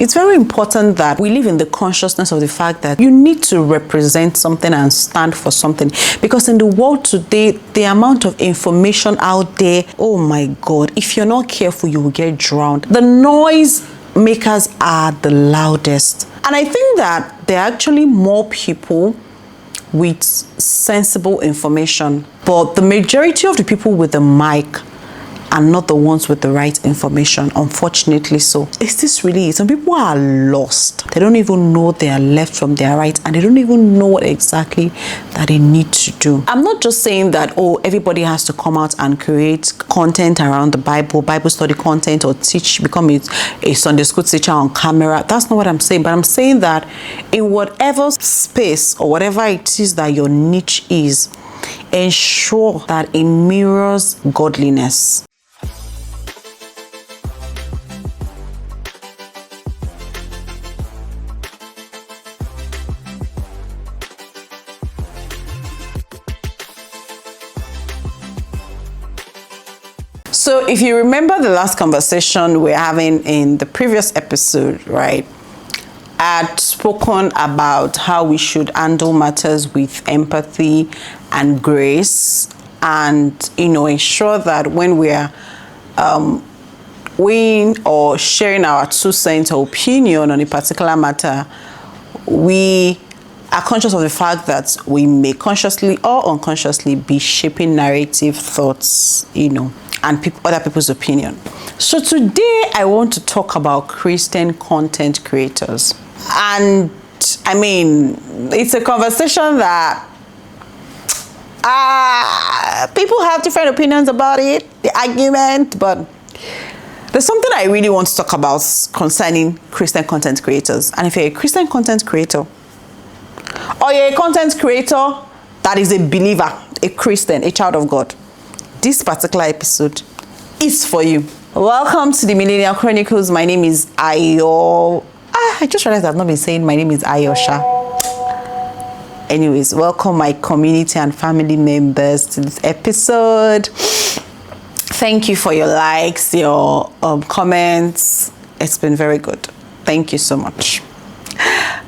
It's very important that we live in the consciousness of the fact that you need to represent something and stand for something. Because in the world today, the amount of information out there, oh my God, if you're not careful, you will get drowned. The noise makers are the loudest. And I think that there are actually more people with sensible information, but the majority of the people with the mic are not the ones with the right information, unfortunately. So is this really it? Some people are lost. They don't even know their left from their right, and they don't even know what exactly that they need to do. I'm not just saying that, oh, everybody has to come out and create content around the Bible study content, or become a Sunday school teacher on camera. That's not what I'm saying, but I'm saying that in whatever space or whatever it is that your niche is, ensure that it mirrors godliness. So if you remember the last conversation we're having in the previous episode, right? I had spoken about how we should handle matters with empathy and grace, and ensure that when we are weighing or sharing our 2 cents or opinion on a particular matter, we are conscious of the fact that we may consciously or unconsciously be shaping narrative thoughts, and other people's opinion. So today I want to talk about Christian content creators. And I mean, it's a conversation that people have different opinions about it, the argument, but there's something I really want to talk about concerning Christian content creators. And if you're a Christian content creator, or you're a content creator that is a believer, a Christian, a child of God, this particular episode is for you. Welcome to the Millennial Chronicles. My name is Ayo. I just realized I've not been saying my name is Ayosha. Anyways, welcome my community and family members to this episode. Thank you for your likes, your comments. It's been very good. Thank you so much.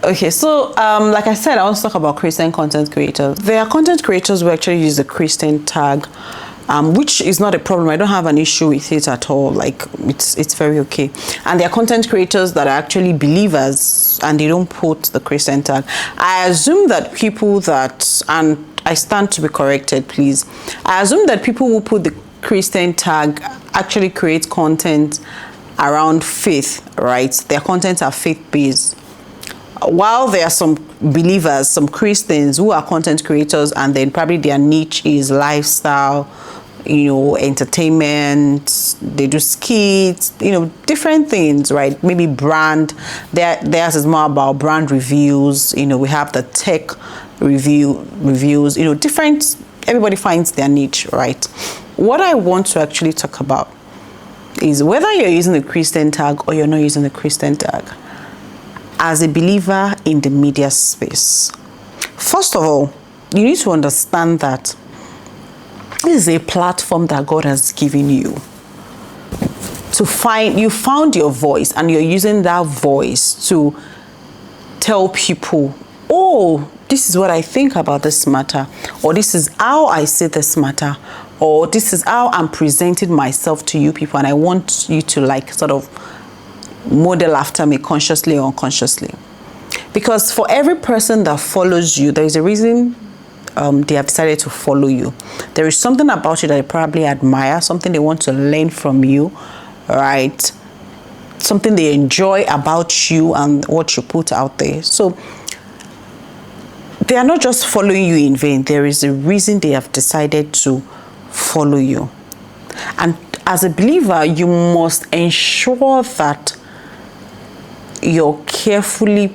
Okay, so like I said, I want to talk about Christian content creators. There are content creators who actually use the Christian tag, which is not a problem. I don't have an issue with it at all. Like, it's very okay. And there are content creators that are actually believers and they don't put the Christian tag. I assume that people that, and I stand to be corrected, please. I assume that people who put the Christian tag actually create content around faith, right? Their content are faith-based. While there are some believers, some Christians who are content creators, and then probably their niche is lifestyle, entertainment, they do skits, different things, right? Maybe brand. Theirs is more about brand reviews. We have the tech reviews, different, everybody finds their niche, right? What I want to actually talk about is whether you're using the Christian tag or you're not using the Christian tag. As a believer in the media space, first of all, you need to understand that this is a platform that God has given you you found your voice, and you're using that voice to tell people, oh, this is what I think about this matter, or this is how I see this matter, or this is how I'm presenting myself to you people, and I want you to sort of model after me consciously or unconsciously. Because for every person that follows you, there is a reason they have decided to follow you. There is something about you that they probably admire, something they want to learn from you, right? Something they enjoy about you and what you put out there. So they are not just following you in vain. There is a reason they have decided to follow you. And as a believer, you must ensure that you're carefully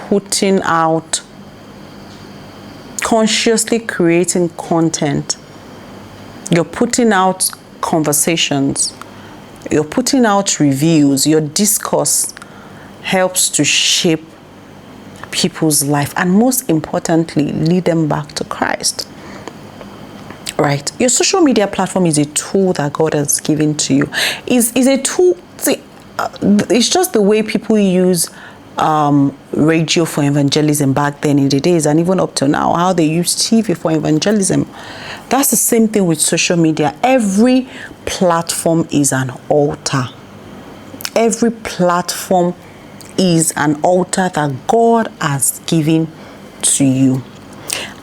putting out, consciously creating content. You're putting out conversations. You're putting out reviews. Your discourse helps to shape people's life, and most importantly, lead them back to Christ. Right? Your social media platform is a tool that God has given to you. Is a tool. See, it's just the way people use radio for evangelism back then in the days, and even up to now, how they use TV for evangelism. That's the same thing with social media. Every platform is an altar. Every platform is an altar that God has given to you.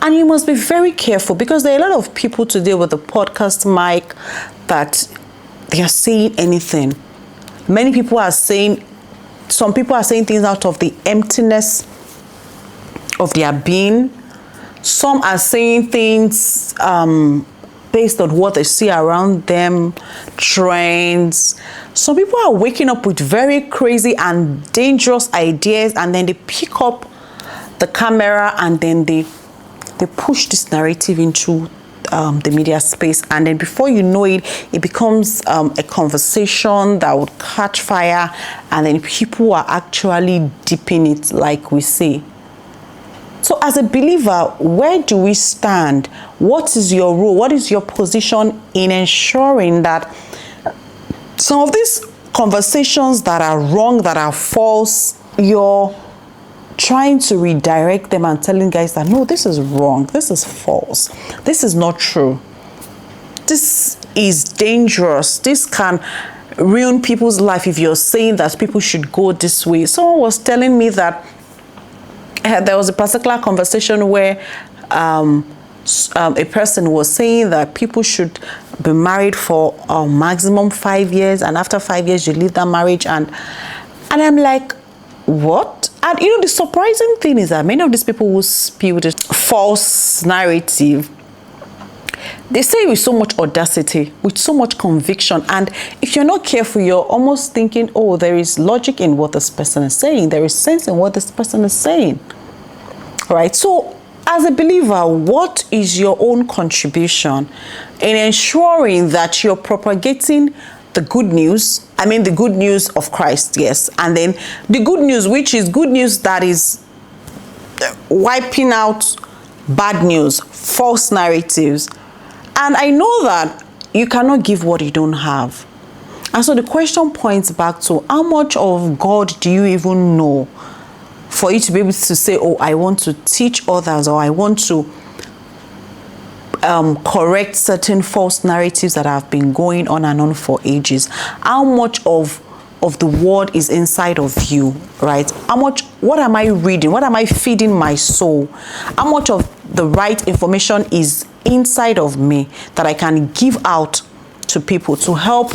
And you must be very careful, because there are a lot of people today with the podcast mic that they are saying anything. Many people are saying, some people are saying things out of the emptiness of their being. Some are saying things based on what they see around them, trends. Some people are waking up with very crazy and dangerous ideas, and then they pick up the camera and then they push this narrative into the media space, and then before you know it, it becomes a conversation that would catch fire, and then people are actually dipping it, like we say. So as a believer, where do we stand? What is your role? What is your position in ensuring that some of these conversations that are wrong, that are false, you're trying to redirect them and telling guys that, no, this is wrong, this is false, this is not true, this is dangerous, this can ruin people's life if you're saying that people should go this way. Someone was telling me that there was a particular conversation where a person was saying that people should be married for maximum 5 years, and after 5 years you leave that marriage, and I'm like, what? And you know, the surprising thing is that many of these people who spew this false narrative, they say it with so much audacity, with so much conviction, and if you're not careful, you're almost thinking, oh, there is logic in what this person is saying, there is sense in what this person is saying, right? So as a believer, what is your own contribution in ensuring that you're propagating the good news? I mean, the good news of Christ, yes. And then the good news, which is good news that is wiping out bad news, false narratives. And I know that you cannot give what you don't have. And so the question points back to, how much of God do you even know for you to be able to say, oh, I want to teach others, or I want to correct certain false narratives that have been going on and on for ages? How much of the word is inside of you, right? What am I reading? What am I feeding my soul? How much of the right information is inside of me that I can give out to people to help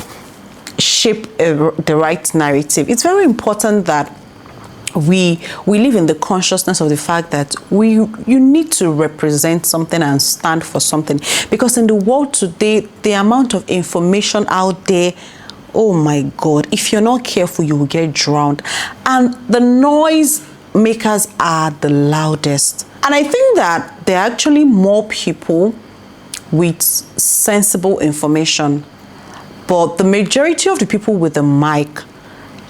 shape the right narrative? It's very important that we live in the consciousness of the fact that you need to represent something and stand for something, because in the world today, the amount of information out there, oh my God, if you're not careful, you will get drowned. And the noise makers are the loudest. And I think that there are actually more people with sensible information, but the majority of the people with the mic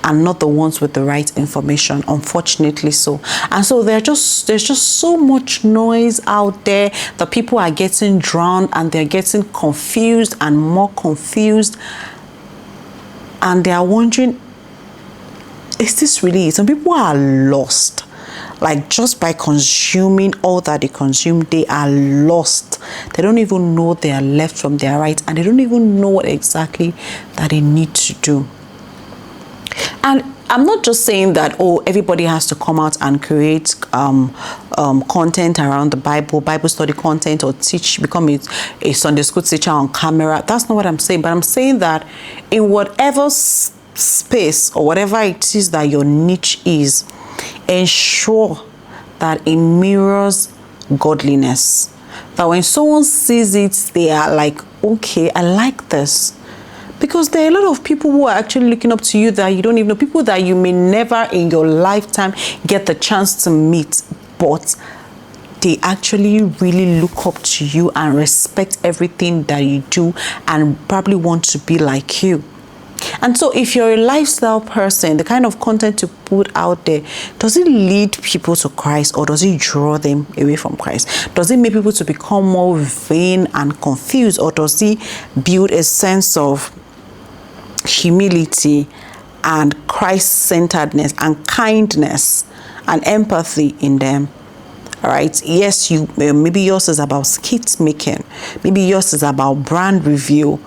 are not the ones with the right information, unfortunately so. And so there's just so much noise out there that people are getting drowned, and they're getting confused and more confused, and they are wondering, is this really it? Some people are lost. Like, just by consuming all that they consume, they are lost. They don't even know they are left from their right, and they don't even know what exactly that they need to do. And I'm not just saying that, oh, everybody has to come out and create content around the Bible study content, or become a Sunday school teacher on camera. That's not what I'm saying. But I'm saying that in whatever space or whatever it is that your niche is, ensure that it mirrors godliness. That when someone sees it, they are like, okay, I like this. Because there are a lot of people who are actually looking up to you that you don't even know, people that you may never in your lifetime get the chance to meet, but they actually really look up to you and respect everything that you do and probably want to be like you. And so if you're a lifestyle person, the kind of content you put out there, does it lead people to Christ, or does it draw them away from Christ? Does it make people to become more vain and confused, or does it build a sense of humility and Christ-centeredness and kindness and empathy in them. All right. Yes, maybe yours is about skit making. Maybe yours is about brand review.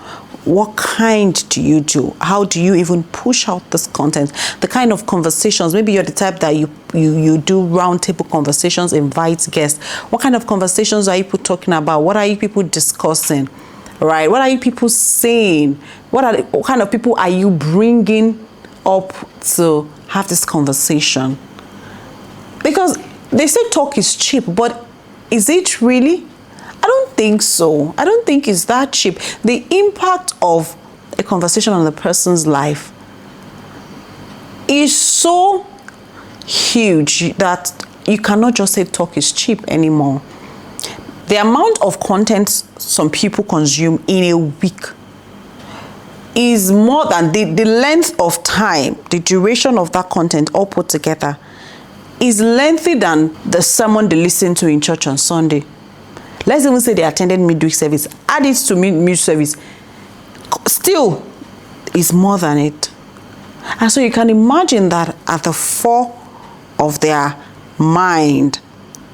What kind do you do? How do you even push out this content? The kind of conversations. Maybe you're the type that you do roundtable conversations, invite guests. What kind of conversations are you people talking about? What are you people discussing? Right? What are you people saying? What kind of people are you bringing up to have this conversation? Because they say talk is cheap, but is it really? I don't think so. I don't think it's that cheap. The impact of a conversation on the person's life is so huge that you cannot just say talk is cheap anymore. The amount of content some people consume in a week is more than the length of time, the duration of that content all put together is lengthy than the sermon they listen to in church on Sunday. Let's even say they attended midweek service. Add it to midweek service. Still, is more than it. And so you can imagine that at the fore of their mind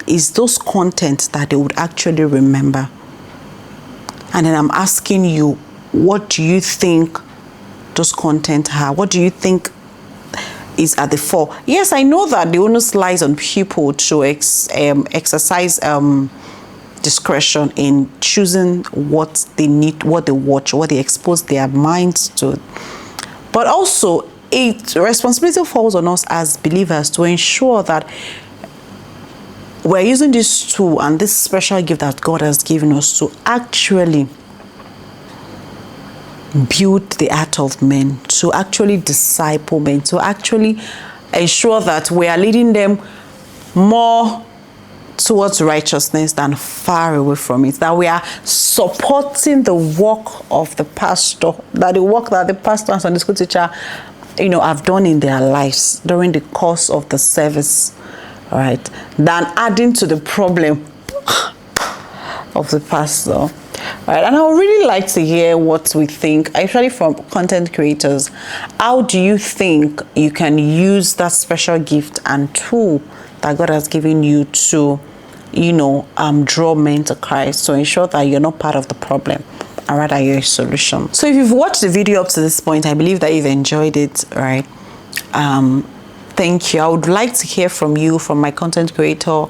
is those content that they would actually remember. And then I'm asking you, what do you think those content are? What do you think is at the fore? Yes, I know that the onus lies on people to exercise discretion in choosing what they need, what they watch, what they expose their minds to. But also, responsibility falls on us as believers to ensure that we're using this tool and this special gift that God has given us to actually build the heart of men, to actually disciple men, to actually ensure that we are leading them more towards righteousness than far away from it, that we are supporting the work of the pastor, that the work that the pastor and Sunday school teacher, have done in their lives during the course of the service, right, than adding to the problem of the pastor. Right, and I would really like to hear what we think, especially from content creators. How do you think you can use that special gift and tool that God has given you to, draw men to Christ, to ensure that you're not part of the problem and rather you're a solution? So if you've watched the video up to this point, I believe that you've enjoyed it, right? Thank you. I would like to hear from you, from my content creator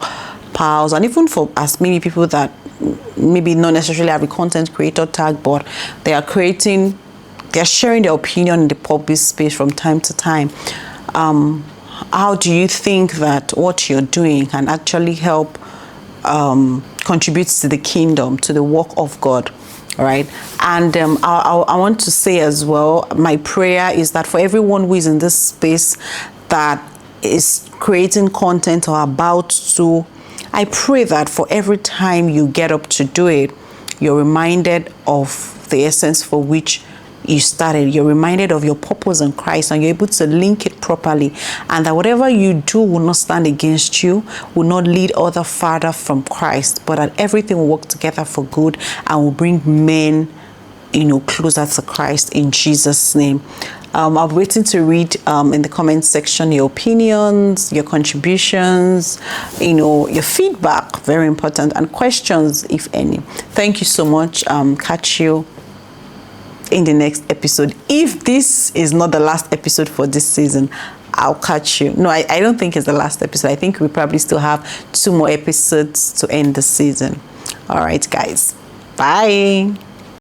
pals, and even for as many people that maybe not necessarily have a content creator tag, but they're sharing their opinion in the public space from time to time. How do you think that what you're doing can actually help contribute to the kingdom, to the work of God? All right. And I want to say as well, my prayer is that for everyone who is in this space that is creating content or about to, I pray that for every time you get up to do it, you're reminded of the essence for which you started. You're reminded of your purpose in Christ, and you're able to link it properly. And that whatever you do will not stand against you, will not lead other farther from Christ, but that everything will work together for good and will bring men, closer to Christ in Jesus' name. I'm waiting to read in the comment section your opinions, your contributions, your feedback, very important, and questions, if any. Thank you so much. Catch you in the next episode. If this is not the last episode for this season, I'll catch you. No, I don't think it's the last episode. I think we probably still have 2 more episodes to end the season. All right, guys. Bye.